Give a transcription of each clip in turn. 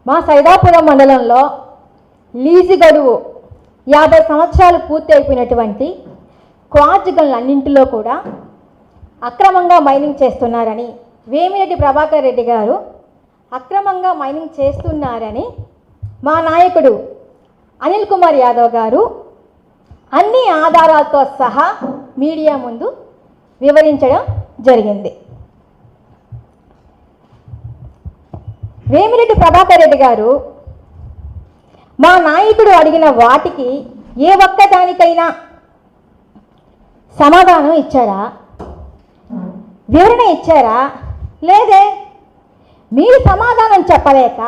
మా సైదాపురం మండలంలో లీజు గడువు 50 సంవత్సరాలు పూర్తి అయిపోయినటువంటి క్వార్ట్జ్ గనులన్నింటిలో కూడా అక్రమంగా మైనింగ్ చేస్తున్నారని వేమిరెడ్డి ప్రభాకర్ రెడ్డి గారు అక్రమంగా మైనింగ్ చేస్తున్నారని మా నాయకుడు అనిల్ కుమార్ యాదవ్ గారు అన్ని ఆధారాలతో సహా మీడియా ముందు వివరించడం జరిగింది. వేమిరెడ్డి ప్రభాకర్ రెడ్డి గారు మా నాయకుడు అడిగిన వాటికి ఏ ఒక్కదానికైనా సమాధానం ఇచ్చారా, వివరణ ఇచ్చారా? లేదే. మీరు సమాధానం చెప్పలేక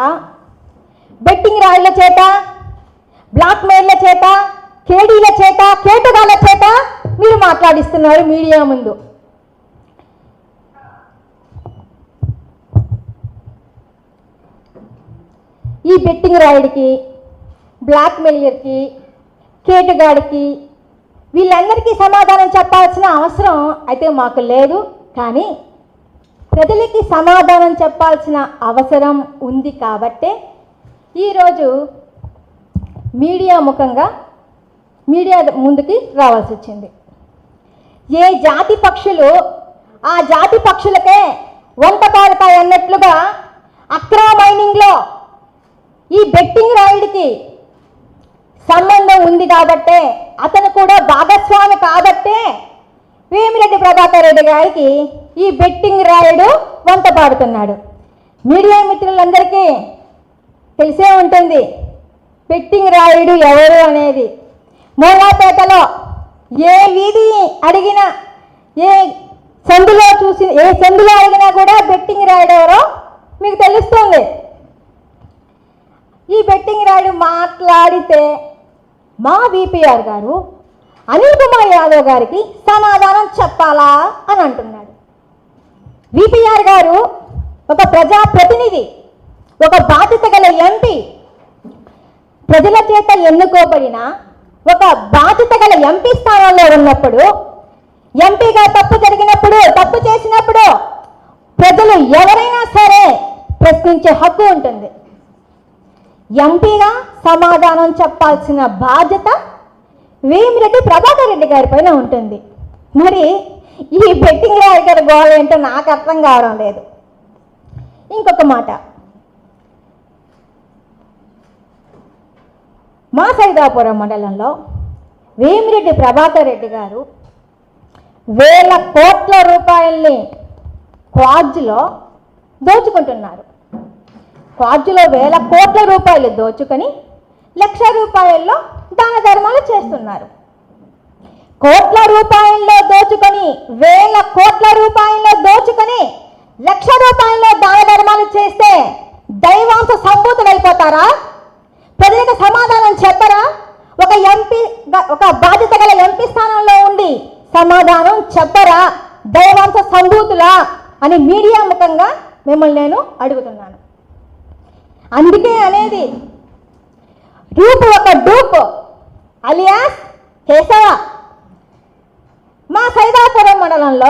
బెట్టింగ్ రాయిల చేత, బ్లాక్మెయిల్ల చేత, కేడీల చేత, కేటుగాల చేత మీరు మాట్లాడిస్తున్నారు మీడియా ముందు. ఈ బెట్టింగ్ రాయుడికి, బ్లాక్మెయిలర్కి, కేటుగాడికి వీళ్ళందరికీ సమాధానం చెప్పాల్సిన అవసరం అయితే మాకు లేదు. కానీ ప్రజలకి సమాధానం చెప్పాల్సిన అవసరం ఉంది కాబట్టే ఈరోజు మీడియా ముఖంగా మీడియా ముందుకి రావాల్సి వచ్చింది. ఏ జాతి పక్షులు ఆ జాతి పక్షులకే వంట పాడతాయి అన్నట్లుగా అక్రమ మైనింగ్లో ఈ బెట్టింగ్ రాయుడికి సంబంధం ఉంది కాబట్టే, అతను కూడా భాగస్వామి కాబట్టే వేమిరెడ్డి ప్రభాకర్ రెడ్డి గారికి ఈ బెట్టింగ్ రాయుడు వంట పాడుతున్నాడు. మీడియా మిత్రులందరికీ తెలిసే ఉంటుంది బెట్టింగ్ రాయుడు ఎవరు అనేది. మూలాపేటలో ఏ వీధి అడిగినా, ఏ సందులో అడిగినా కూడా బెట్టింగ్ రాయుడు ఎవరో మీకు తెలుస్తుంది. ఈ బెట్టింగ్ రాయుడు మాట్లాడితే మా విపిఆర్ గారు అనిల్ కుమార్ యాదవ్ గారికి సమాధానం చెప్పాలా అని అంటున్నాడు. విపిఆర్ గారు ఒక ప్రజాప్రతినిధి, ఒక బాధ్యత గల ఎంపీ, ప్రజల చేత ఎన్నుకోబడిన ఒక బాధ్యత గల ఎంపీ స్థానంలో ఉన్నప్పుడు, ఎంపీగా తప్పు జరిగినప్పుడు, తప్పు చేసినప్పుడు ప్రజలు ఎవరైనా సరే ప్రశ్నించే హక్కు ఉంటుంది. ఎంపీగా సమాధానం చెప్పాల్సిన బాధ్యత వేమిరెడ్డి ప్రభాకర్ రెడ్డి గారి పైన ఉంటుంది. మరి ఈ బెట్టింగ్ రాయ్ గారి గోడ ఏంటో నాకు అర్థం కావడం లేదు. ఇంకొక మాట, మా సైదాపురం మండలంలో వేమిరెడ్డి ప్రభాకర్ రెడ్డి గారు వేల కోట్ల రూపాయల్ని క్వార్ట్జ్లో దోచుకుంటున్నారు. క్వార్ట్జ్లో వేల కోట్ల రూపాయలు దోచుకొని ₹1,00,000 దాన ధర్మాలు చేస్తున్నారు. కోట్ల రూపాయల్లో దోచుకొని, వేల కోట్ల రూపాయల్లో దోచుకొని ₹1,00,000 దాన ధర్మాలు చేస్తే దైవాంశ సంభూతులైపోతారా? ప్రజలకు సమాధానం చెప్పరా? ఒక ఎంపీ, ఒక బాధ్యత గల ఎంపీ స్థానంలో ఉండి సమాధానం చెప్పరా? దైవాంశ సంభూతులా అని మీడియా ముఖంగా మిమ్మల్ని నేను అడుగుతున్నాను. అందుకే అనేది రూపు ఒక డూప్ అలియాస్ కేశవ మా సైదాపురం మండలంలో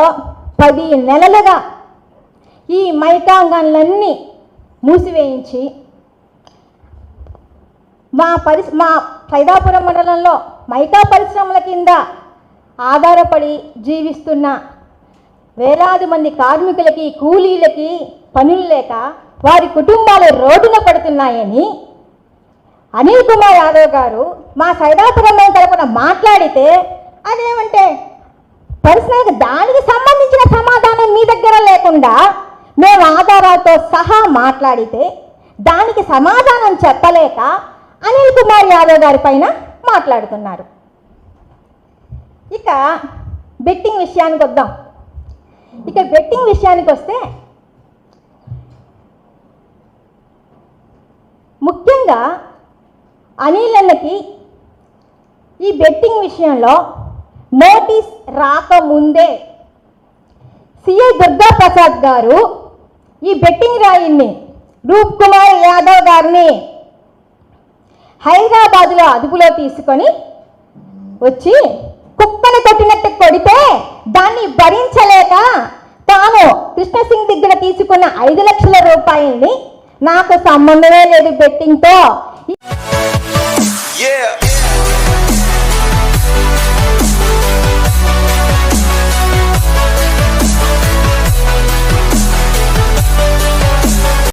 10 నెలలుగా ఈ మైకాంగాన్లన్నీ మూసివేయించి మా సైదాపురం మండలంలో మైకా పరిశ్రమల కింద ఆధారపడి జీవిస్తున్న వేలాది మంది కార్మికులకి, కూలీలకి పనులు లేక వారి కుటుంబాలు రోడ్డున పడుతున్నాయని అనిల్ కుమార్ యాదవ్ గారు మా సైదాపురం తరపున మాట్లాడితే, అదేమంటే పర్సనల్గా దానికి సంబంధించిన సమాధానం మీ దగ్గర లేకుండా మేము ఆధారాలతో సహా మాట్లాడితే దానికి సమాధానం చెప్పలేక అనిల్ కుమార్ యాదవ్ గారి పైన మాట్లాడుతున్నారు. ఇక బెట్టింగ్ విషయానికి వద్దాం. ఇక బెట్టింగ్ విషయానికి వస్తే ముఖ్యంగా అనిల్ అన్నకి ఈ బెట్టింగ్ విషయంలో నోటీస్ రాకముందే సిఐ దుర్గా ప్రసాద్ గారు ఈ బెట్టింగ్ రాయిని రూప్ కుమార్ యాదవ్ గారిని హైదరాబాద్లో అదుపులో తీసుకొని వచ్చి కుక్కని కొట్టినట్టు కొడితే దాన్ని భరించలేక తాను కృష్ణసింగ్ దగ్గర తీసుకున్న 5 లక్షల రూపాయల్ని నాకు సంబంధమే లేదు బెట్టింగ్తో